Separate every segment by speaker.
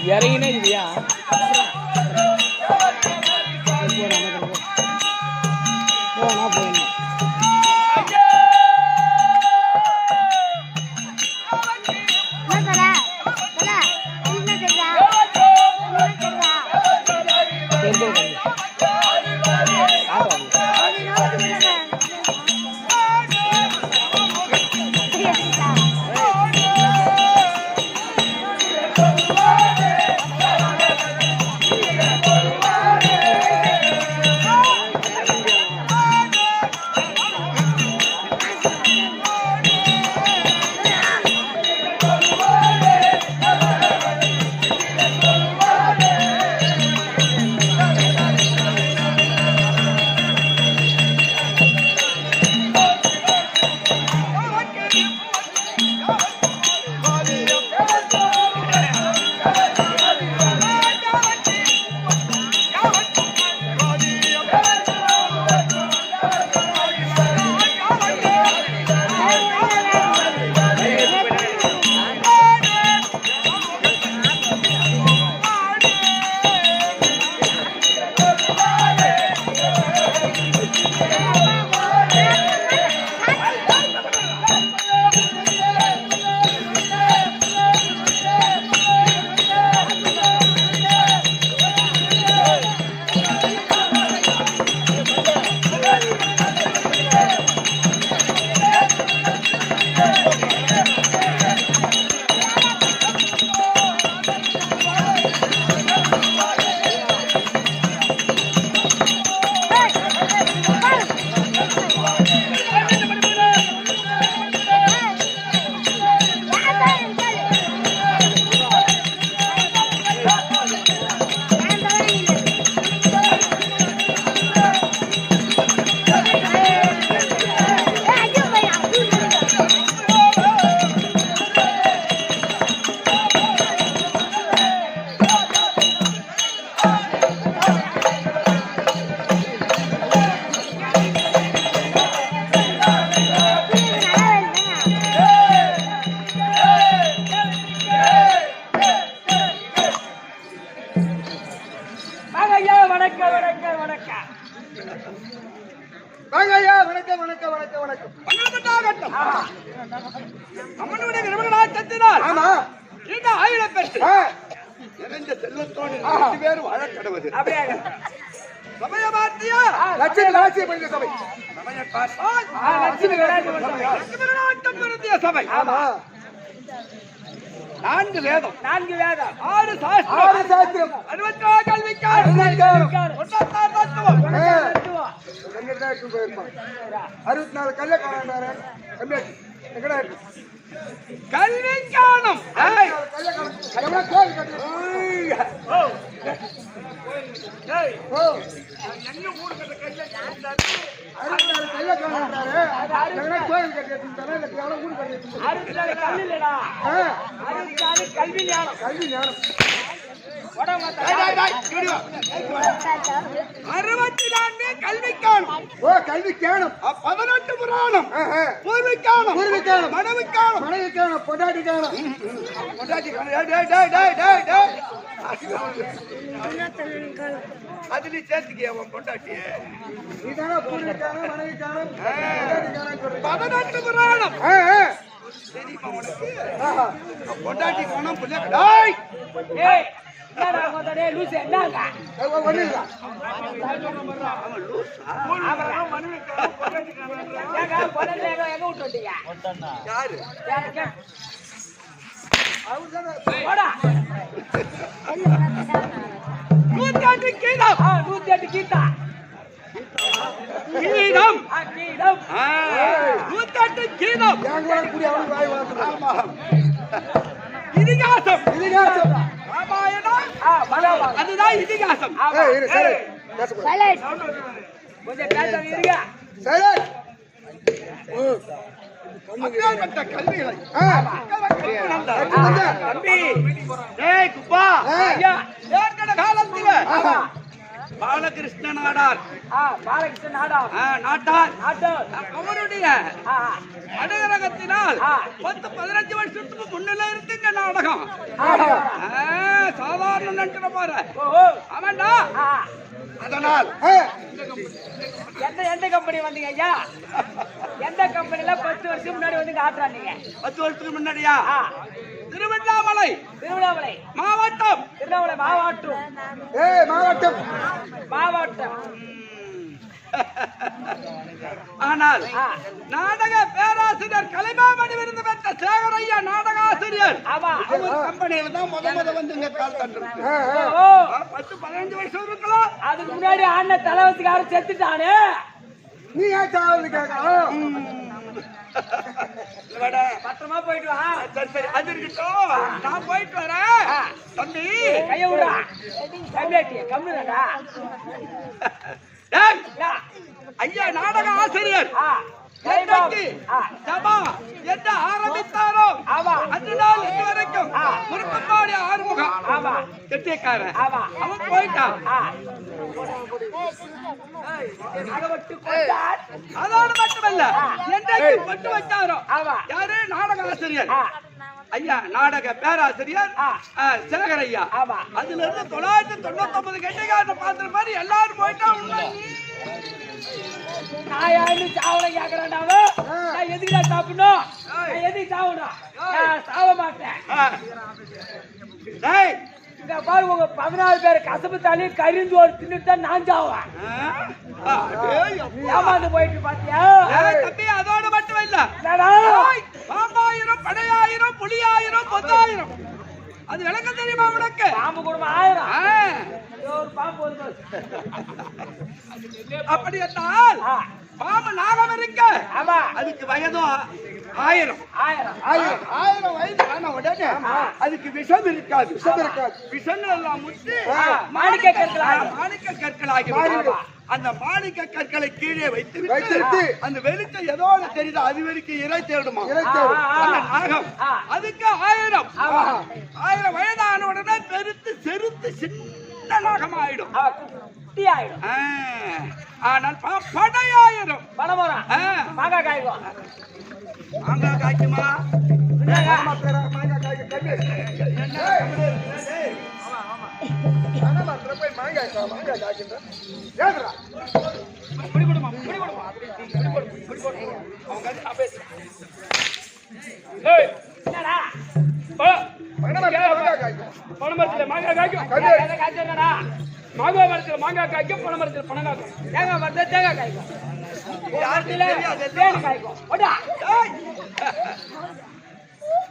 Speaker 1: இறங்கினே இல்லையா
Speaker 2: நான்கு வேதம்
Speaker 1: 6 சாஸ்திரம்
Speaker 2: 64 கல்விக்காரர்
Speaker 3: 64 கல்ல காணாரு
Speaker 2: கல்வி காணும்
Speaker 1: கல்வி ஞானம்
Speaker 2: 64 கல்வி காணும்
Speaker 3: கல்வி காணும்
Speaker 2: 18 புராணம் பூர்வி காணும் மனைவி காணும்
Speaker 3: பொண்டாட்டி காணும்
Speaker 2: அது நீ சேர்த்துக்கிய பொண்டாட்டி
Speaker 3: நீதானா பூர்வி காணும் மனைவி காணும்
Speaker 2: 18 புராணம் பொண்டாட்டி போனோம் இதிகாசம் அதுதான் இதிகாசம்
Speaker 1: கொஞ்சம் பேசாம இருங்க
Speaker 2: கல்விகளை காலத்தில் பாலகிருஷ்ண நாடார்
Speaker 1: பாலகிருஷ்ணன் நாடார்
Speaker 2: நாட்டார்
Speaker 1: நாட்டார்
Speaker 2: அவருடைய அனுகிரகத்தினால் 10-15 வருஷத்துக்கு முன்னில இருந்து இந்த நாடகம் சாதாரண நட்டு பாரு ஆமாண்டா. அதனால்
Speaker 1: எந்த கம்பெனி வந்தீங்க ஐயா? எந்த கம்பெனில 10 வருஷம் முன்னாடி வந்து காட்டுறாங்க?
Speaker 2: 10 வருஷத்துக்கு முன்னாடியா? திருவண்ணாமலை மாவட்டம்.
Speaker 1: திருவண்ணாமலை மாவட்டம்.
Speaker 3: மாவட்டம்
Speaker 1: மாவட்டம்.
Speaker 2: ஆனால் நாடக பேராசிரியர் கலைமாமணி விருது பெற்ற சேகரையா நாடகாசிரியர் அவர் கம்பெனியில தான் முத வந்து இங்க கால் தந்துருக்கு. 10-15 வருஷம் இருக்கலாம்.
Speaker 1: அதுக்கு முன்னாடி அண்ணன் தலைவத்துக்காரர் செத்துட்டானே.
Speaker 3: நீ ஏன் சாவது கேட்கணும்?
Speaker 1: பத்திரமா போயிட்டு வா.
Speaker 2: சரி அது இருக்கட்டும், நான் போயிட்டு வரேன். தம்பி
Speaker 1: கைய விடா. கம்மிடா.
Speaker 2: ஐயா நாடக ஆசிரியர் என்ன ஆரம்பித்தாரோ அந்த நாள் இது வரைக்கும் முருக்கம்பாடி ஆறுமுகம் கெட்டியக்காரன் அவன் போயிட்டான். அதோடு மட்டுமல்ல என்றைக்கு பட்டு வச்சாரோ யாரு நாடக ஆசிரியர் ஐயா நாடக பேராசிரியர் சேகரையா. அதுல இருந்து 999 கெட்டிக்காரன் பாத்திர மாதிரி எல்லாரும் போயிட்டா
Speaker 1: நான் யாரு சாவலை கேக்குறாண்டாவோ? நான் எதுக்குடா சாப்பிடணும்? நான் எதுக்கு சாவணும்? நான் சாவ மாட்டேன். இங்க பாரு, உங்க 14 பேர் கசப்பு தாலி கரிஞ்சோறு தின்னுட்டு நான் சாவேன். ஏமாந்து போயிட்டு பாத்தியா?
Speaker 2: தம்பி அதோடு மட்டும் இல்ல, பாம்பாயிரம் படையாயிரம் புலியாயிரம் 10,000 அது விளக்க தெரியுமா உனக்கு?
Speaker 1: பாம்பு குடும்பம் 1000 ஒரு பாம்பு.
Speaker 2: அப்படி என்றால் பாம்பு நாகம் இருக்க அதுக்கு வயதும் 1000 வயது ஆன உடனே அதுக்கு விஷம் இருக்காது. விஷங்கள் எல்லாம் முற்றி
Speaker 1: மாணிக்க
Speaker 2: கற்களாகி அந்த மாணிக்க கற்களை கீழே வைத்து அந்த வெளிச்சம் ஏதோ தெரியுது அது வரைக்கும் இறை தேடுமா அந்த நாகம். அதுக்கு 1000 வயதான உடனே பெருத்து செருத்து சின்ன நாகம் ஆயிடும். ஆனால் படையாயிரம்
Speaker 1: பணமரம் மாங்காய் காய்க்கும்.
Speaker 2: மாங்காய் காய்க்குமா?
Speaker 1: மாங்காய் மரத்தில் மாங்காய் காய்க்கும், பனை மரத்தில் பனை காய்க்கும், தேங்காய் மரத்தில் தேங்காய் காய்க்கும், தேங்காய் காய்க்கும். ஓடா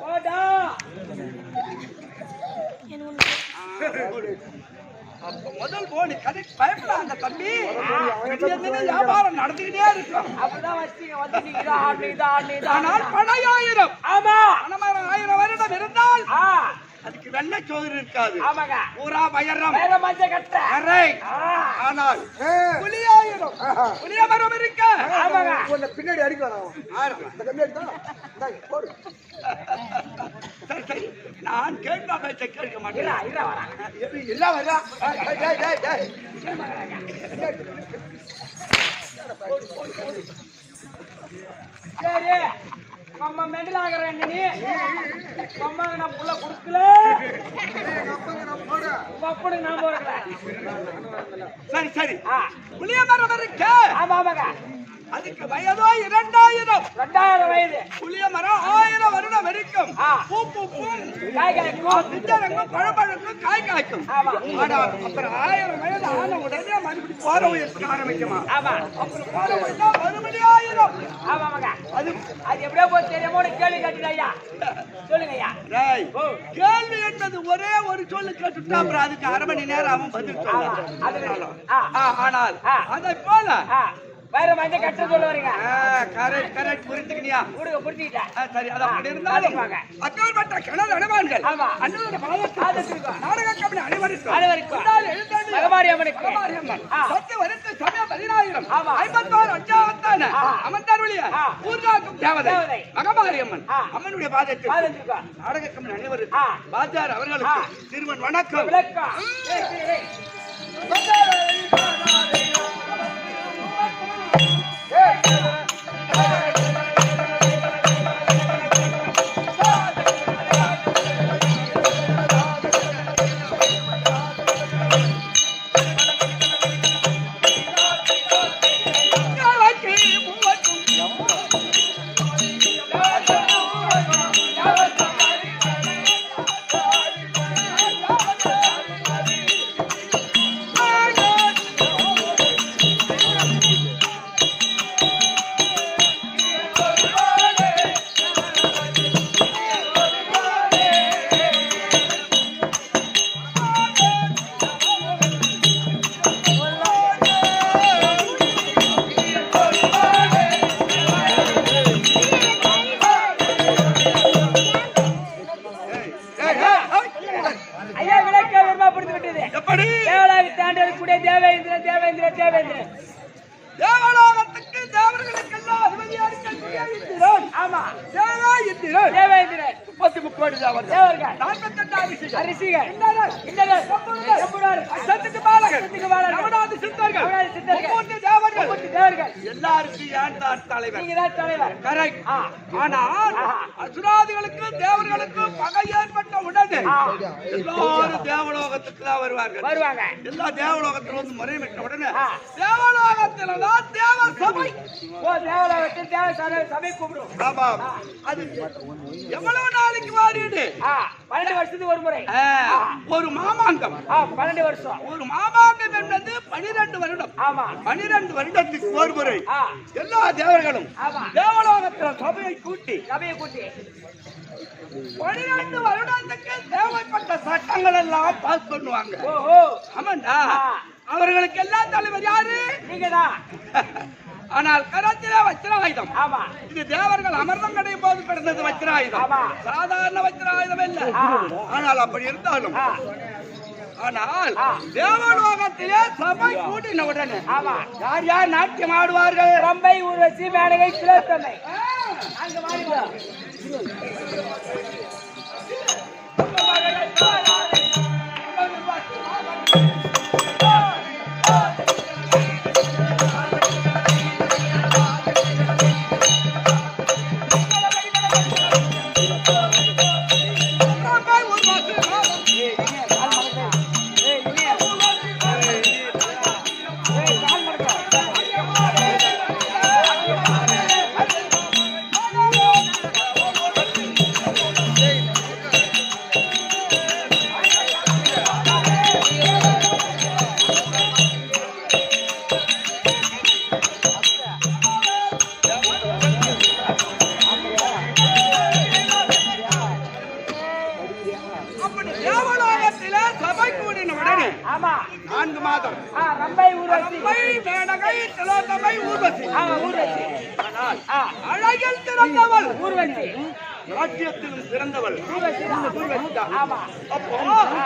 Speaker 1: ஓடா.
Speaker 2: முதல் போனி கதை பயப்படாத தம்பி, வியாபாரம் நடந்துகிட்டே இருக்கும்.
Speaker 1: அப்படிதான் வச்சுங்க வந்து.
Speaker 2: ஆனால் படையாயிரம்.
Speaker 1: ஆமா,
Speaker 2: பணமரம் 1000 வருடம் இருந்தால் அதுக்கு வெள்ளை சோறு இருக்காது.
Speaker 1: ஆமாங்க,
Speaker 2: பூரா வயரம்
Speaker 1: மஞ்ச கட்ட.
Speaker 2: ஆனால் புளிய மரம் இருக்க.
Speaker 3: ஆமாங்க, உன்னை பின்னாடி அடிக்கலாம்.
Speaker 2: சரி சரி, நான் கேட்க பேச்ச கேட்க மாட்டேன்.
Speaker 3: இல்ல வரா
Speaker 1: சரி, அம்மா மெண்டல் ஆகிறேன். நீ அம்மாங்க நான் புள்ள கொடுக்கல, அப்படி நான் போறேன்.
Speaker 2: சரி சரி, புளிய மரம் இருக்க.
Speaker 1: ஆமா ஆமாங்க,
Speaker 2: அதுக்கு வயதோ 2000
Speaker 1: வயது.
Speaker 2: புளிய மரம் 1000 வருடம் வரைக்கும் பூ பூக்கும்,
Speaker 1: காய் காய்க்கும்,
Speaker 2: திட்டரங்கும் பழப்பழக்கும், காய் காய்க்கும். அப்புறம் 1000 வயது ஆன உடனே மறுபடியும் போற உயர்த்த ஆரம்பிக்குமா?
Speaker 1: ஆமா,
Speaker 2: அப்புறம் போற உயர்த்தா மறுபடியும் 1000.
Speaker 1: ஆமாங்க, அது எப்படியோ போய் தெரியாம கேள்வி கேட்டுட்டா ஐயா. சொல்லுங்க ஐயா.
Speaker 2: கேள்வி என்பது ஒரே ஒரு சொல்லு கேட்டுட்டா அப்புறம் அதுக்கு 1/2 மணி நேரம் அவன் பதில் சொல்லலாம். ஆனால் அதை போல
Speaker 1: வேற மஞ்சள் கட்ட சொல்லுவாருங்க.
Speaker 2: கரெக்ட் புரிஞ்சுக்கினியா?
Speaker 1: புரிஞ்சுக்கிட்டேன்.
Speaker 2: சரி, அது அப்படி இருந்தாலும் அக்கால்பட்ட கிணறு அனுமான்கள் அண்ணனுடைய நாடக கம்பெனி அனைவருக்கும்
Speaker 1: மகமாரி அம்மனுக்கு
Speaker 2: சத்து வருத்து சமயம் 10000 56 அஞ்சாவத்தான அமர்ந்தாருடைய ஊர்காக்கும் தேவதை மகமாரி அம்மன் அம்மனுடைய பாதத்தில் நாடக கம்பெனி அனைவருக்கும் பாஜார் அவர்களுக்கு திருவன் வணக்கம். 33 தேவர்கள்
Speaker 1: தேவர்கள்
Speaker 2: 48 அரிசிகள்
Speaker 1: அரிசிகள்
Speaker 2: இந்தனர்
Speaker 1: இந்தனர்
Speaker 2: செம்புடர்
Speaker 1: செம்புடர்
Speaker 2: சத்துக்கு பாலகர்
Speaker 1: சத்துக்கு பாலகர்
Speaker 2: நவநாத சித்தர்கள்
Speaker 1: நவநாத சித்தர்கள்
Speaker 2: 30 தேவர்கள்
Speaker 1: 30 தேவர்கள்
Speaker 2: எல்லாருக்கும் ஏன் தான் தலைவர்
Speaker 1: நீங்க தான் தலைவர்
Speaker 2: கரெக்ட்
Speaker 1: ஆ.
Speaker 2: ஆனால் அசுராதிகளுக்கு தேவர்களுக்கு பகை ஏற்பட்ட உடனே எல்லாரும் தேவலோகத்துக்கு தான் வருவார்கள்
Speaker 1: வருவாங்க
Speaker 2: எல்லா தேவலோகத்துல வந்து முறையிட்ட உடனே
Speaker 1: ஆ.
Speaker 2: தேவலோகத்துல தான் தேவ சபை
Speaker 1: ஓ தேவலோகத்தில் தேவ சபை கூப்பிடும்
Speaker 2: ஆமா அது எவ்வளவு நாளைக்கு மாறிடு
Speaker 1: 12 வருஷத்துக்கு ஒரு முறை
Speaker 2: ஒரு மாமாங்கம்
Speaker 1: 12 வருஷம்
Speaker 2: ஒரு மாமாங்கம் என்பது 12 வருடம்
Speaker 1: ஆமா
Speaker 2: 12 வருடத்துக்கு ஒரு முறை
Speaker 1: ஆ.
Speaker 2: எல்லா தேவர்களும்
Speaker 1: ஆமா.
Speaker 2: தேவலோகத்துல சபையை கூட்டி
Speaker 1: சபையை கூட்டி
Speaker 2: 12 வருடத்துக்கு தேவைப்பட்ட சட்டங்கள் எல்லாம் பாஸ் பண்ணுவாங்க
Speaker 1: ஓஹோ
Speaker 2: ஆமாண்டா
Speaker 1: ஆ.
Speaker 2: அவர்களுக்கு எல்லாம் தலைவர் யாரு
Speaker 1: நீங்க தான்
Speaker 2: ஆனால் கரத்திலே வஜ்ராயுதம்
Speaker 1: ஆமா
Speaker 2: இது தேவர்கள் அமிர்தம் கிடையும் போது பிறந்தது வஜ்ராயுதம்
Speaker 1: ஆமா.
Speaker 2: சாதாரண வஜ்ராயுதம் இல்ல
Speaker 1: ஆ.
Speaker 2: ஆனால் அப்படி இருந்தாலும்
Speaker 1: ஆ.
Speaker 2: ஆனால்
Speaker 1: ஆ.
Speaker 2: தேவலோகத்திலே சபை கூட்டின உடனே
Speaker 1: ஆமா
Speaker 2: யார் யார் நாட்டியம் ஆடுவார்கள்
Speaker 1: ரம்பை ஊர்வசி மேனகை திலோத்தமை நாங்க மாறிடுவோம்
Speaker 2: அப்படி தேவலோகத்திலே சபை கூடின உடனே
Speaker 1: ஆமா
Speaker 2: 4 மாதம்
Speaker 1: ரம்பை ஊர்வசி
Speaker 2: ரம்பை, மேனகை, திலோத்தமை, ஊர்வசி
Speaker 1: ஊர்வசி
Speaker 2: ஆனால்
Speaker 1: ஆ.
Speaker 2: அழகில் சிறந்தவள்
Speaker 1: ஊர்வசி
Speaker 2: நாட்டியத்திலும் சிறந்தவள்
Speaker 1: ஊர்வசி
Speaker 2: ஊர்வசிதான்.
Speaker 1: ஆமா
Speaker 2: அப்போ
Speaker 1: ஆ.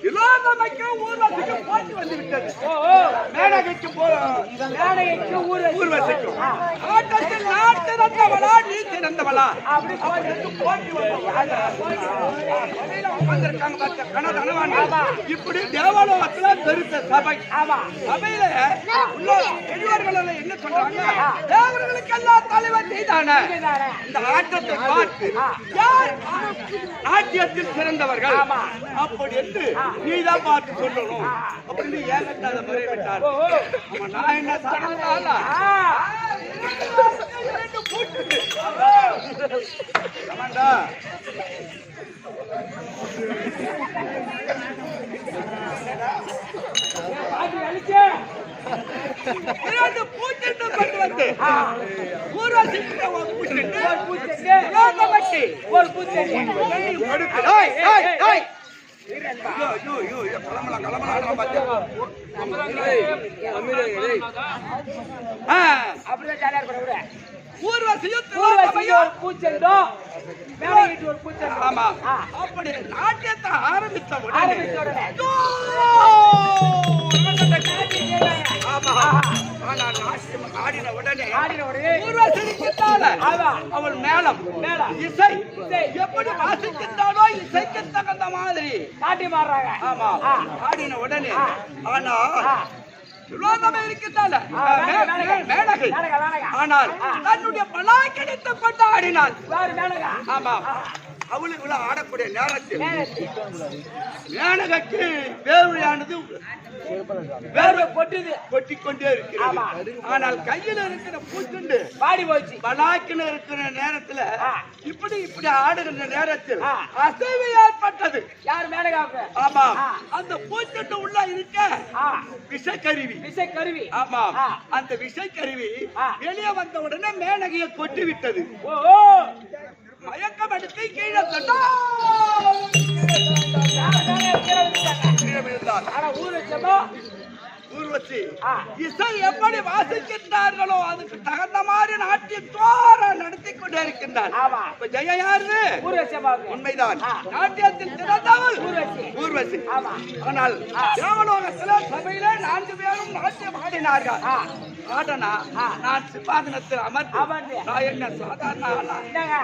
Speaker 2: திலோத்தமைக்கு ஊர்வசிக்கும் போட்டி வந்து விட்டது
Speaker 1: ஓ
Speaker 2: மேனகைக்கு
Speaker 1: மேனகைக்கு ஊர்வசி
Speaker 2: ஊர்வசிக்கும்
Speaker 1: ஆ.
Speaker 2: ஆட்டத்தில் நான் திறந்தவளா நீ திறந்தவளா
Speaker 1: அப்படி போட்டு
Speaker 2: போட்டி வந்திருக்காங்க பார்த்த கனதனவான்
Speaker 1: ஆமா.
Speaker 2: இப்படி தேவலோகத்துல பெருத்த சபை
Speaker 1: ஆமா
Speaker 2: சபையில உள்ள பெரியவர்கள் எல்லாம் என்ன சொல்றாங்க தேவர்களுக்கு எல்லாம் தலைவர் நீதானே
Speaker 1: இதுதானே.
Speaker 2: இந்த ஆட்டத்தை பார்த்து யார் நாட்டியத்தில் சிறந்தவர்கள்
Speaker 1: ஆமா.
Speaker 2: அப்படி என்று நீதான் பார்த்து சொல்லணும் அப்படின்னு ஏகத்தாத முறை விட்டார்
Speaker 1: ஓ
Speaker 2: ஆமா, நான் என்ன சாதாரண ஆமாண்டா
Speaker 1: அது அழிச்சே
Speaker 2: இரண்டு பூச்செண்டு கொண்டு வந்து ஊர்வசிக்கிட்ட ஒரு பூச்செண்டு
Speaker 1: ஒரு பூச்செண்டு
Speaker 2: திலோத்தமைக்கு
Speaker 1: ஒரு பூச்செண்டு
Speaker 2: கொடுத்து ஏய் ஏய் ஏய் ஐயோ ஐயோ ஐயோ இத கலமலாம் பாத்தியா
Speaker 1: அப்படியே ஜாலியா இருக்க விட
Speaker 2: ஊர்வசியும்
Speaker 1: ஊர்வசிக்கு
Speaker 2: திலோத்தமையும்
Speaker 1: ஒரு பூச்செண்டும் மேனகைக்கு ஒரு பூச்செண்டும்
Speaker 2: ஆமா
Speaker 1: ஆ.
Speaker 2: அப்படி நாட்டியத்தை ஆரம்பித்த
Speaker 1: ஆரம்பிச்ச
Speaker 2: உடனே
Speaker 1: உடனே
Speaker 2: ஆமா ஆனா நாட்டியம் ஆடின உடனே
Speaker 1: ஆடின உடனே
Speaker 2: ஊர்வசிக்கிட்டால
Speaker 1: ஆமா.
Speaker 2: அவள் மேளம்
Speaker 1: மேளம்.
Speaker 2: இசை
Speaker 1: இசை.
Speaker 2: எப்படி வாசிக்கின்றாலோ இசைக்கு தகுந்த மாதிரி
Speaker 1: நாட்டி மாறுறாங்க
Speaker 2: ஆமா
Speaker 1: ஆ.
Speaker 2: ஆடின உடனே
Speaker 1: ஆ.
Speaker 2: ஆனா
Speaker 1: ஆ.
Speaker 2: சுலோகமே இருக்கின்றால
Speaker 1: மேனகை.
Speaker 2: மேனகை
Speaker 1: மேனகை.
Speaker 2: ஆனால் தன்னுடைய பலாய் கிடைத்து கொண்டு ஆடினாள்
Speaker 1: வேறு மேனகா
Speaker 2: ஆமா அவளு இவ்வளவு ஆடக்கூடிய நேரத்தில்
Speaker 1: மேனகை.
Speaker 2: மேனகைக்கு வேர்வையானது
Speaker 1: வேர்வை பொட்டுது
Speaker 2: கொட்டிக்கொண்டே இருக்கிறது
Speaker 1: ஆமா.
Speaker 2: ஆனால் கையில இருக்கிற பூச்சுண்டு
Speaker 1: பாடி போச்சு
Speaker 2: பலாக்கின இருக்கிற நேரத்துல
Speaker 1: ஆ.
Speaker 2: இப்படி இப்படி ஆடுகின்ற நேரத்தில்
Speaker 1: ஆ.
Speaker 2: அசைவு ஏற்பட்டது
Speaker 1: யார் மேனகாவுக்கு
Speaker 2: ஆமா
Speaker 1: ஆ.
Speaker 2: அந்த பூச்சுண்டு உள்ள இருக்க
Speaker 1: ஆ
Speaker 2: விஷக்கருவி
Speaker 1: விசை கருவி
Speaker 2: ஆமா
Speaker 1: ஆ.
Speaker 2: அந்த விஷக்கருவி
Speaker 1: ஆ.
Speaker 2: வெளியே வந்த உடனே மேனகையை கொட்டி விட்டது
Speaker 1: ஓ ஓ
Speaker 2: மயக்கம் எடுத்து கீழே தட்டா
Speaker 1: யார் மேனகை கீழே விழுந்தாங்க.
Speaker 2: கீழே விழுந்தார்
Speaker 1: ஆனா ஊர் வச்சமோ
Speaker 2: ஊர்வசி
Speaker 1: ஆ.
Speaker 2: இசை எப்படி வாசிக்கின்றார்களோ அதுக்கு தகுந்த மாதிரி நாட்டியத்தோர நடத்தி கொண்டே இருக்கின்றார்
Speaker 1: ஆமா.
Speaker 2: இப்ப ஜெய யாரு
Speaker 1: ஊர் வச்சமாவுக்கு
Speaker 2: உண்மைதான்
Speaker 1: ஆ.
Speaker 2: நாட்டியத்தில் சிறந்தவள்
Speaker 1: ஊர்வசி.
Speaker 2: ஊர்வசி
Speaker 1: ஆமா.
Speaker 2: ஆனால்
Speaker 1: ஆ.
Speaker 2: தேவலோகத்துல சபையில 4 பேரும் நாட்டியம் ஆடினார்கள்
Speaker 1: ஆ.
Speaker 2: ஆடனா நான் சிம்மாசனத்தில் அமர்ந்து நான் என்ன சாதாரண ஆளா?
Speaker 1: என்னங்க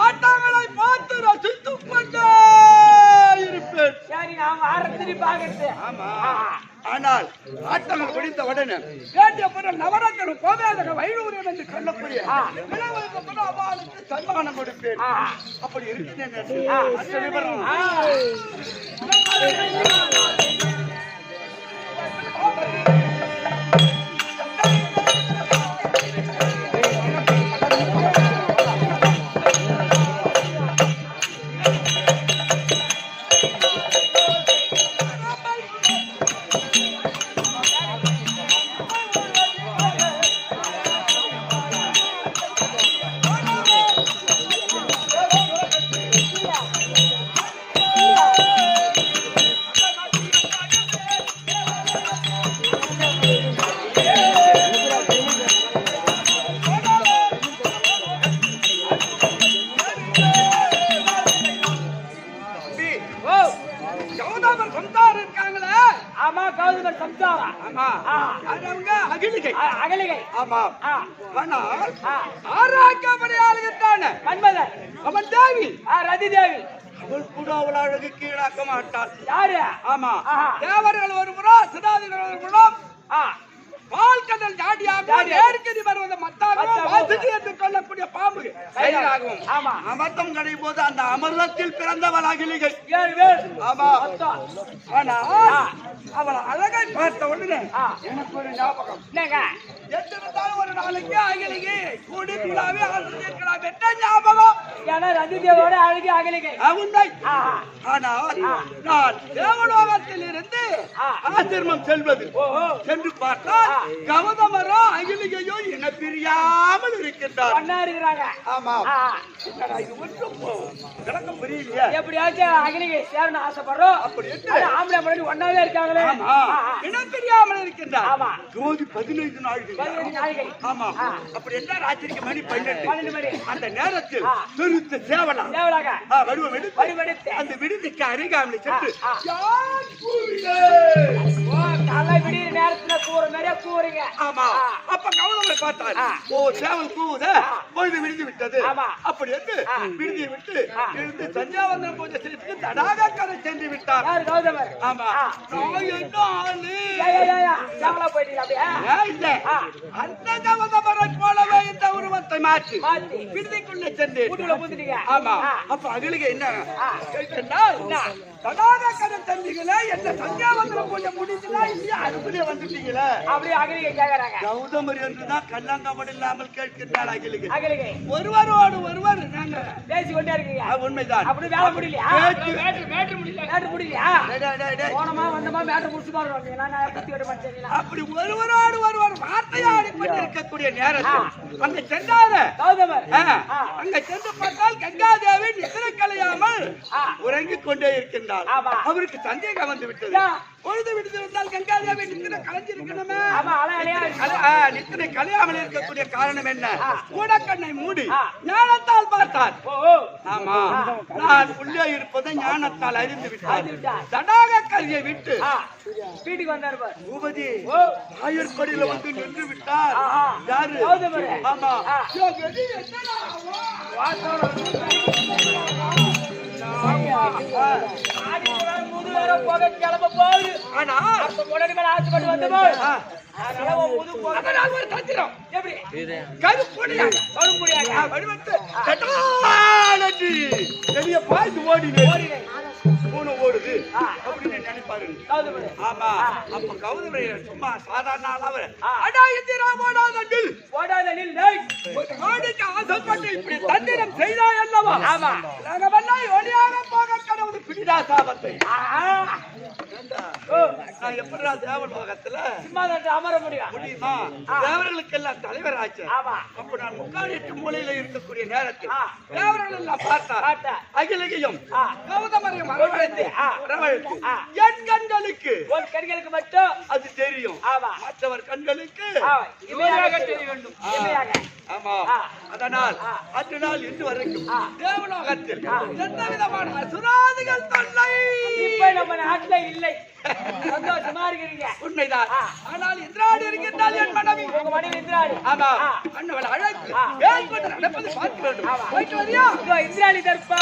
Speaker 2: ஆட்டங்களை பார்த்து ரசித்துக் கொண்டே இருப்பேன்.
Speaker 1: சரி அவங்க ஆரம்பிச்சு பாக்குறது.
Speaker 2: ஆமா. ஆனால் ஆட்டங்கள் முடிந்த உடனே வேண்டிய பொருள் நவரத்தனம் கோவேதக வைடூரியம் என்று சொல்லக்கூடிய இளவரசர் அவளுக்கு சன்மானம் கொடுப்பேன். அப்படி இருக்கிறேன்.
Speaker 1: அகலிகை.
Speaker 2: ஆமாம். ஆனால் ஆராய்க்கப்படி ஆளுகின்றான
Speaker 1: மன்மதன்
Speaker 2: அவன் தேவி
Speaker 1: ரதி தேவி.
Speaker 2: அவள் கூட அவள் அழகு கீழாக்க மாட்டாள்.
Speaker 1: யாரு?
Speaker 2: ஆமா. தேவர்கள் ஒரு புறம் சிதாதிகள் ஒரு புறம் பால் கடல் ஜாடியாக நேர்கதி வருவது மத்தாகவும் வாசுகி என்று சொல்லக்கூடிய பாம்பு கையாகவும் அமர்த்தம் கிடையும் போது அந்த அமிர்தத்தில் பிறந்தவள் அகிலிகை. ஆமா. ஆனா அவள் அழகை பார்த்த உடனே எனக்கு ஒரு ஞாபகம். எத்திருந்தாலும் ஒரு நாளைக்கு அகிலிகை கூடி குழாவே ஆசிரியர்களாக என்ற ஞாபகம்.
Speaker 1: ஏன்னா ரதி தேவோட அழகி அகிலிகை
Speaker 2: உண்மை. ஆனால் நான் தேவலோகத்தில் இருந்து ஆசிரமம் செல்வது சென்று பார்த்தால் கௌதமரோ அகிலிகையோ என பிரியாமல் இருக்கின்றார். ஆமா. இது ஒன்றும் விளக்கம் புரியலையே.
Speaker 1: எப்படியாச்சும் அகிலிகை சேரணும் ஆசைப்படுறோம். அப்படி ஆம்பளை முன்னாடி ஒன்னாவே இருக்காங்களே.
Speaker 2: இனம் பிரியாமல் இருக்கின்றார். ஜோதி 15 நாள்கள். ஆமா. அப்படி என்ன ராத்திரிக்கு மணி 12 மணி. அந்த நேரத்தில் திருத்த சேவலாக வடிவெடுத்து அந்த விடுதிக்கு அருகாமல் சென்று
Speaker 1: விடிய நேரத்துல கூற மாதிரியா கூறீங்க.
Speaker 2: ஆமா. அப்ப கௌதமரை பார்த்தார். ஓ சேவல் கூவுது, பொழுது விடுதி விட்டது. அப்படி வந்து விடுதியை விட்டு எழுந்து சந்தியாவந்தனம் பூஜை செய்து தடாக கரை சென்று விட்டார்.
Speaker 1: கௌதமர்.
Speaker 2: ஆமா. நான் என்ன ஆளு
Speaker 1: சேவலா போயிட்டீங்க அப்படியே?
Speaker 2: இல்ல, அந்த கௌதமரை போலவே இந்த உருவத்தை மாற்றி விடுதிக்குள்ள சென்று
Speaker 1: பூந்துட்டீங்க.
Speaker 2: ஆமா. அப்ப அகிலிகை என்ன கேட்டா தடாக கரை சென்றீங்களே, என்ன சந்தியாவந்தனம் பூஜை முடிச்சுனா இல்லையா அதுக்குள்ளே வந்துட்டீங்களே
Speaker 1: அப்படியே அகிலிகை கேக்குறாங்க.
Speaker 2: கௌதமர் என்றுதான் கல்லாங்கப்பட இல்லாமல் கேட்கிறாள் அகிலிகை.
Speaker 1: அகிலிகை
Speaker 2: ஒருவரோடு ஒருவர் நாங்க
Speaker 1: பேசிக்கொண்டே இருக்கீங்க.
Speaker 2: உண்மைதான்.
Speaker 1: அப்படி வேலை முடியலையா? மேட்ரு முடியலையா? போனமா வந்தமா மேட்ரு முடிச்சு பாருங்க. நான் பத்தி விட மாட்டேன்.
Speaker 2: அப்படி ஒருவரோடு ஒருவர் வார்த்தையாடி கொண்டிருக்கக்கூடிய நேரத்தில் அங்க சென்றாரு
Speaker 1: கௌதமர்.
Speaker 2: அங்க சென்று பார்த்தால் கங்காதேவி நித்திரை கலையாமல் உறங்கிக் கொண்டே இருக்கின்றார். அவருக்கு சந்தேகம் வந்து விட்டது. பொழுது விடுத்து வந்தால் கங்காதேவி நித்திரை கலைஞ்சிருக்கணுமே. நித்திரை கலையாமல் இருக்கக்கூடிய காரணம் என்ன? கூடக்கண்ணை மூடி ஞானத்தால் பார்த்தார். ஆமா, நான் உள்ளே இருப்பதை ஞானத்தால் அறிந்து விட்டார். தடாக கல்வியை விட்டு
Speaker 1: வீட்டுக்கு வந்தார்.
Speaker 2: பூபதி ஆயர்படியில வந்து நின்று விட்டார். யாரு? ஆமா.
Speaker 1: கிளம்ப போகுது. ஆனா உடனே மேல ஆசைப்பட்டு வந்தோம்.
Speaker 2: ஓடுது அப்படின்னு நினைப்பாரு. ஆமா. அப்ப கௌதமரை சும்மா சாதாரண ஆசைப்பட்டு இப்படி தந்திரம் செய்தாய் அல்லவா? ஆமா. ஒளியாக போக கடவுள் பிடிதா சாபத்தை. நான் எப்படா தேவலோகத்துல
Speaker 1: அமர முடியுமா?
Speaker 2: தேவர்களுக்கு எல்லாம் தலைவர் ஆச்சு. அப்ப நான் முக்காடிட்டு மூலையில இருக்கக்கூடிய நேரத்தில் தேவர்கள் எல்லாம் பார்த்தா அகிலிகையும் கௌதமரையும் வரவழைத்து என் கண்களுக்கு
Speaker 1: உன் கண்களுக்கு மட்டும்
Speaker 2: அது தெரியும்.
Speaker 1: ஆமா.
Speaker 2: மற்றவர் கண்களுக்கு
Speaker 1: இமையாக தெரிய வேண்டும். இமையாக.
Speaker 2: ஆமா. அதனால் அன்று நாள் இன்று வரைக்கும் தேவலோகத்தில் எந்த விதமான அசுராதிகள் தொல்லை
Speaker 1: இப்ப நம்ம நாட்டுல இல்லை. சந்தோஷமா இருக்கிறீங்க.
Speaker 2: உண்மைதான். ஆனால் இந்திராணி இருக்கின்றால் என் மனைவி.
Speaker 1: உங்க மனைவி இந்திராணி.
Speaker 2: ஆமா. அண்ணவளை அழைத்து ஏன் கொண்டு நடப்பது பார்க்க வேண்டும். போயிட்டு வரியா?
Speaker 1: இதோ இந்திராணி தர்ப்பா.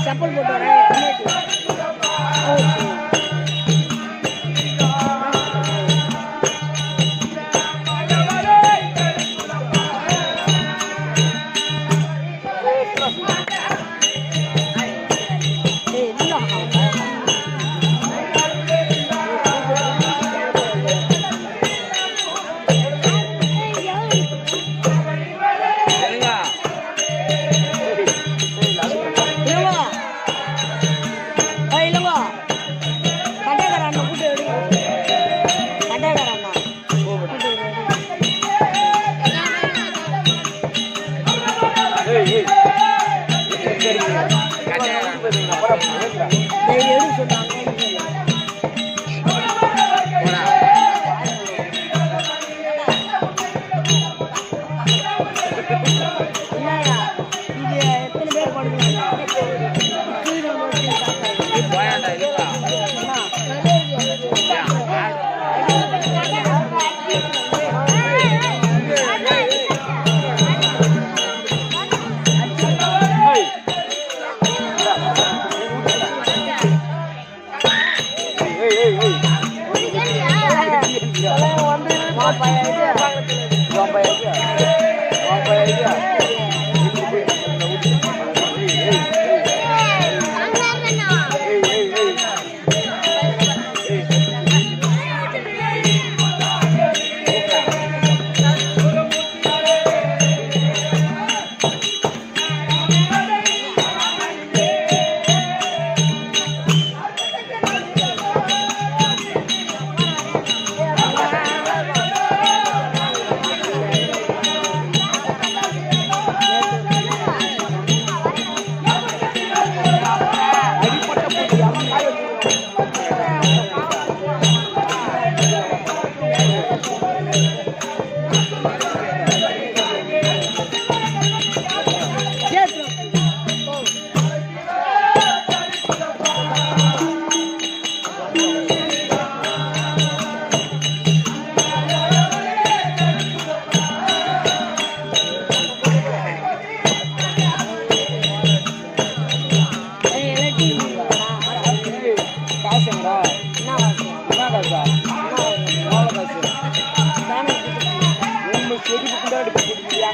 Speaker 4: चप्पल बोल रहा है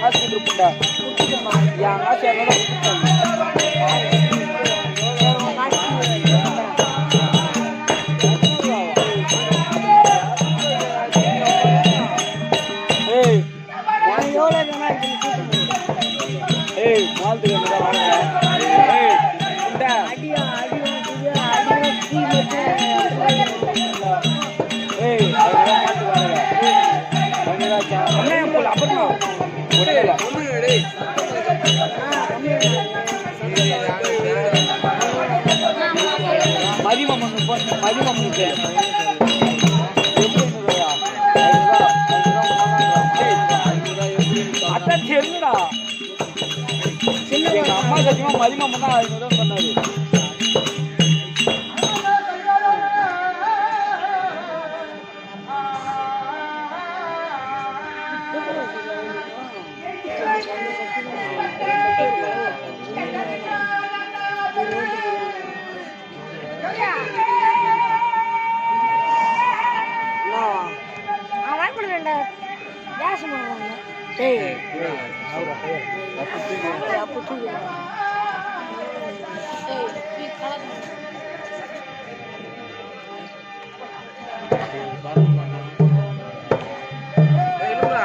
Speaker 1: காசு கொடுப்பா என் காசு ஏய் ஏய் வாழ்த்துக்கு என்னடா வாங்க ஏய் இந்த
Speaker 4: அடியா தீ வச்சு
Speaker 1: ஏய் அதெல்லாம் மாட்டு வாங்க கொஞ்சம் அண்ணே போல அப்புறமா ஒண்ணு டேய் மதிமம்மனுக்கு அதான் தெரியுடா எங்க அம்மா சத்தியமா மதிமம்மன் தான் 500 ரூபா சொன்னாரு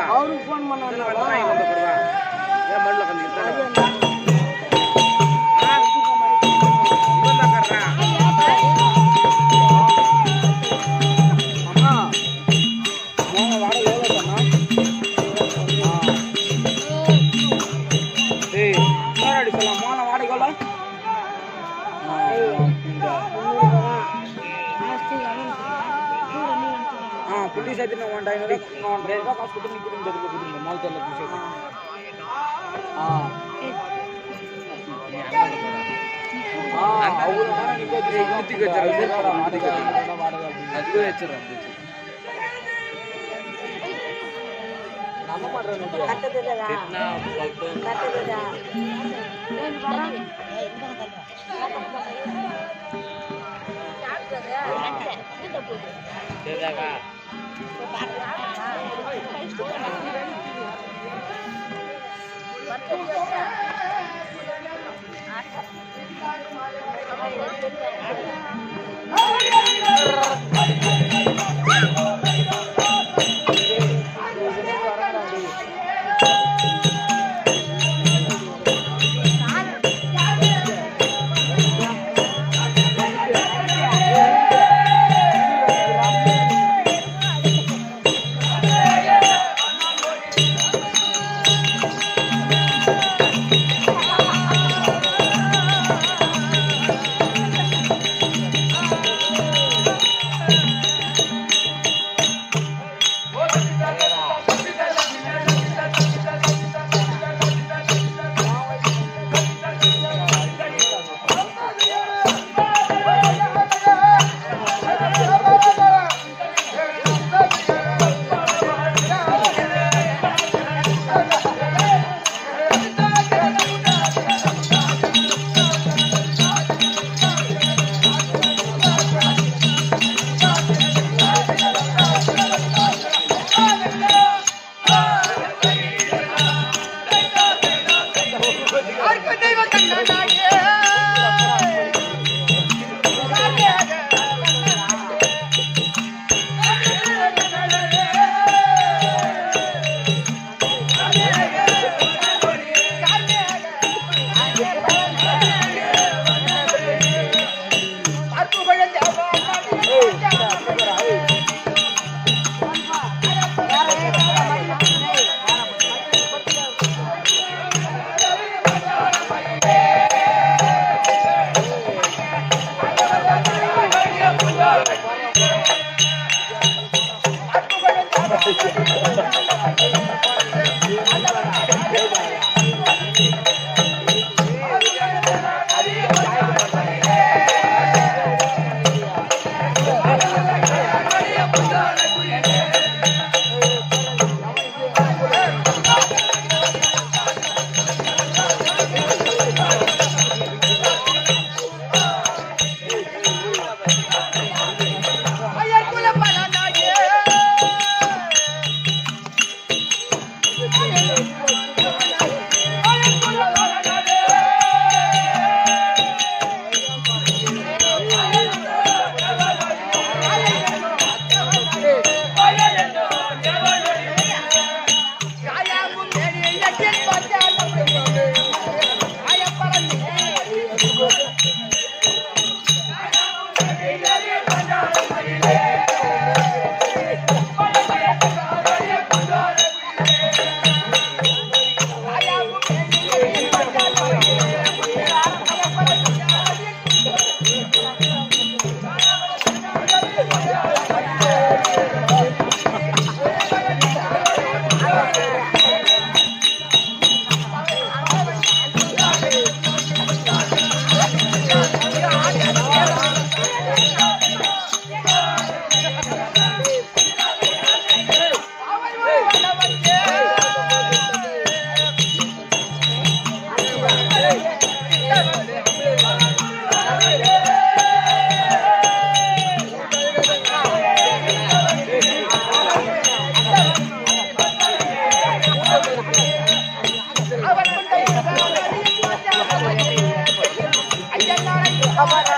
Speaker 4: அவருக்கு ஃபோன் பண்ணாங்க
Speaker 1: புள்ளி சேர்த்து ஒன் டைம் காசு கொடுத்து நீ கொடுங்க நாலு தெரியல புள்ளி நம்ம மாட்டேன் பாட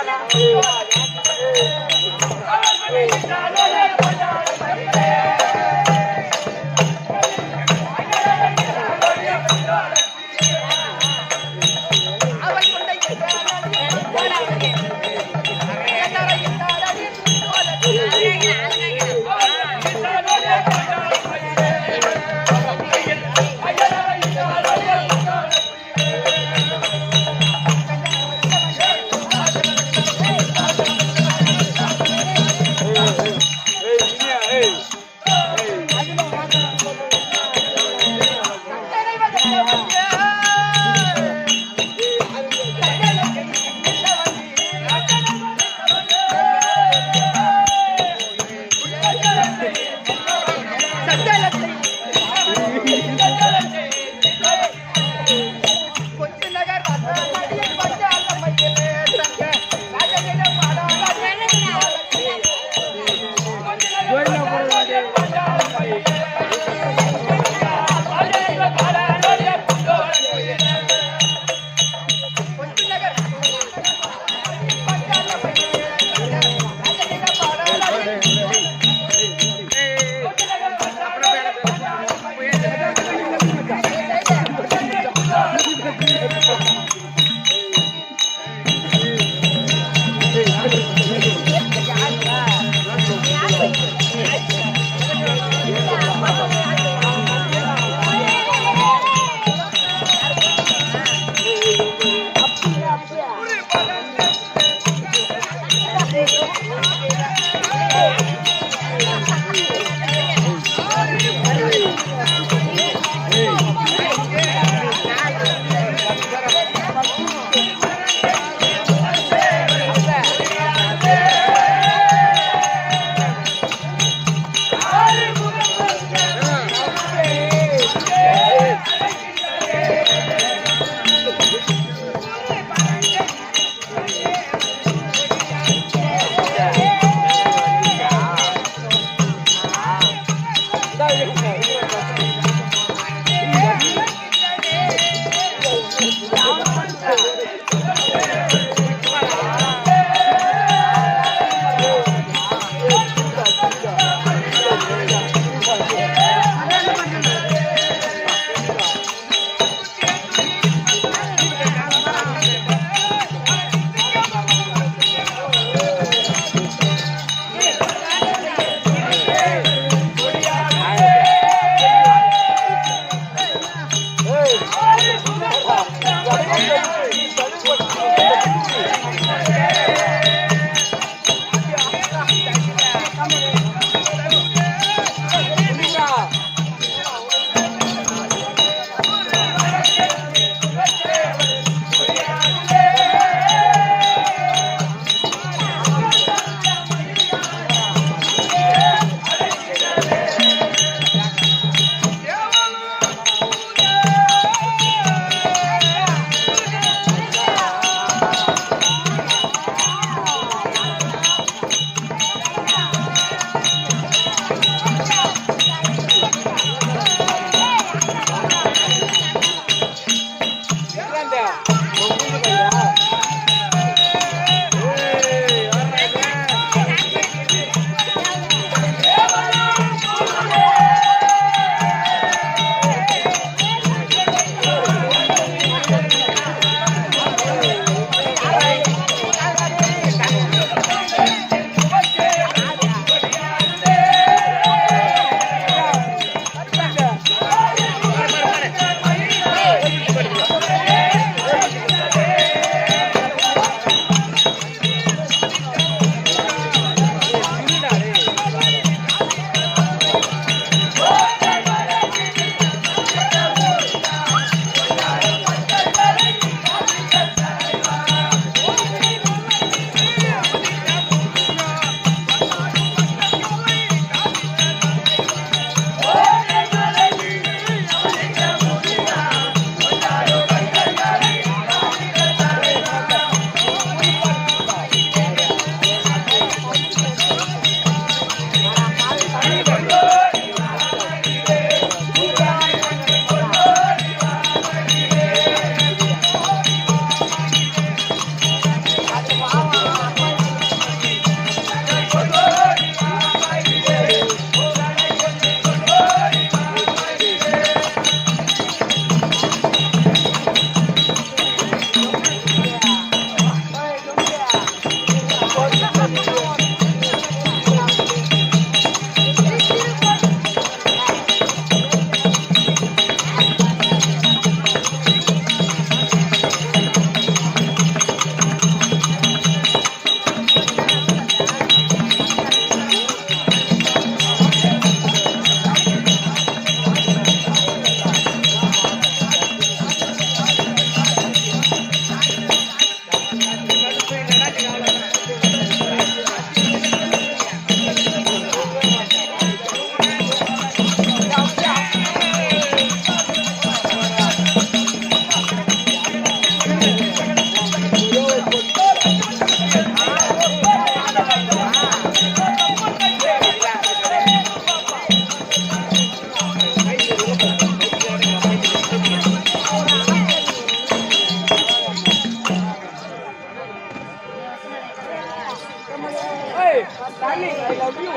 Speaker 1: டார்லிங் ஐ லவ் யூ